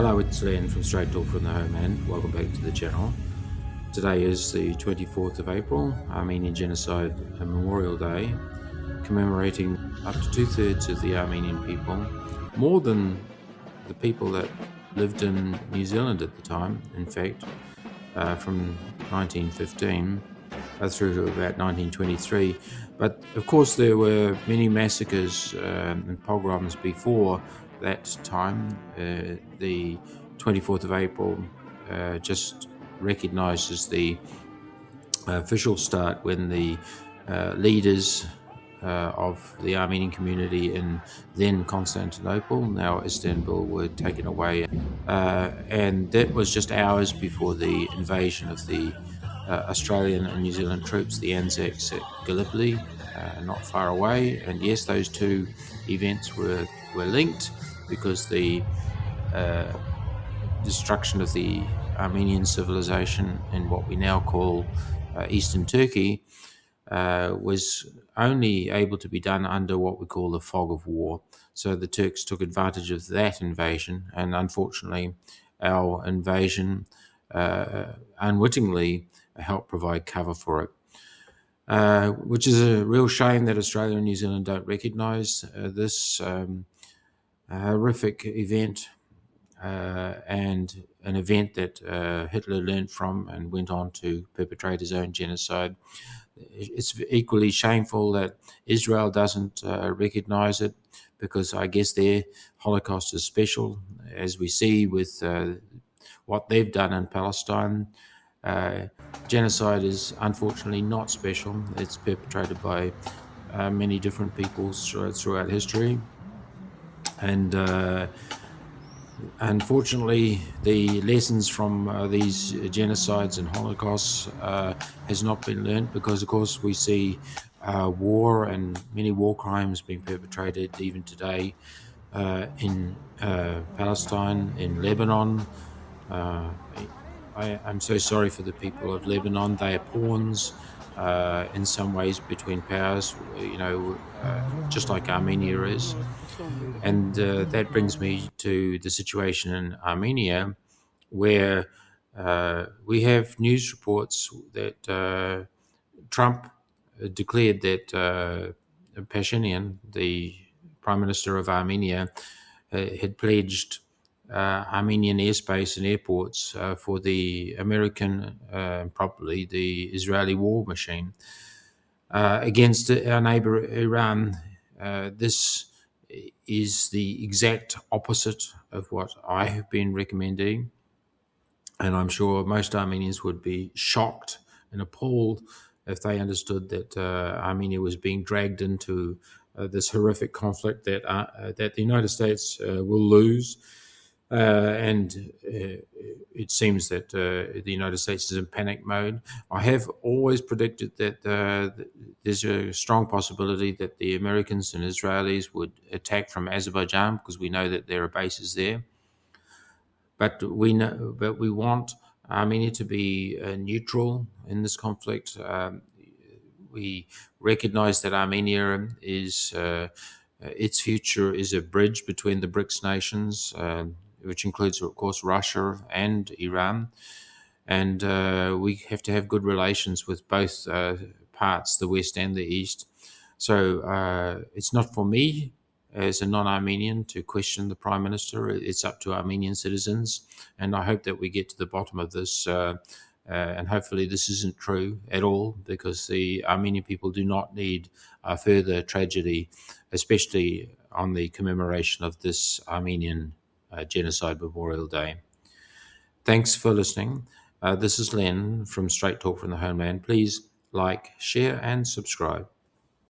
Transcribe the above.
Hello, it's Len from Straight Talk from the Homeland. Welcome back to the channel. Today is the 24th of April, Armenian Genocide Memorial Day, commemorating up to 2/3 of the Armenian people, more than the people that lived in New Zealand at the time, in fact, from 1915 through to about 1923. But of course there were many massacres and pogroms before that time. The 24th of April just recognises the official start when the leaders of the Armenian community in then Constantinople, now Istanbul, were taken away. And that was just hours before the invasion of the Australian and New Zealand troops, the Anzacs at Gallipoli, not far away. And yes, those two events were linked, because the destruction of the Armenian civilization in what we now call Eastern Turkey was only able to be done under what we call the fog of war. So the Turks took advantage of that invasion, and unfortunately our invasion unwittingly helped provide cover for it, which is a real shame that Australia and New Zealand don't recognise this horrific event, and an event that Hitler learned from and went on to perpetrate his own genocide. It's equally shameful that Israel doesn't recognise it, because I guess their Holocaust is special, as we see with what they've done in Palestine. Genocide is unfortunately not special. It's perpetrated by many different peoples throughout history. And unfortunately, the lessons from these genocides and holocausts has not been learned, because of course we see war and many war crimes being perpetrated even today in Palestine, in Lebanon. I'm so sorry for the people of Lebanon. They are pawns in some ways between powers, just like Armenia is. And that brings me to the situation in Armenia, where we have news reports that Trump declared that Pashinyan, the Prime Minister of Armenia, had pledged Armenian airspace and airports for the American, probably the Israeli war machine against our neighbour Iran. This is the exact opposite of what I have been recommending, and I'm sure most Armenians would be shocked and appalled if they understood that Armenia was being dragged into this horrific conflict that the United States will lose. And it seems that the United States is in panic mode. I have always predicted that there's a strong possibility that the Americans and Israelis would attack from Azerbaijan, because we know that there are bases there. But we want Armenia to be neutral in this conflict. We recognize that Armenia is its future is a bridge between the BRICS nations, which includes, of course, Russia and Iran. And we have to have good relations with both parts, the West and the East. So it's not for me as a non-Armenian to question the Prime Minister. It's up to Armenian citizens. And I hope that we get to the bottom of this. And hopefully this isn't true at all, because the Armenian people do not need further tragedy, especially on the commemoration of this Armenian Genocide Memorial Day. Thanks for listening. This is Len from Straight Talk from the Homeland. Please like, share and subscribe.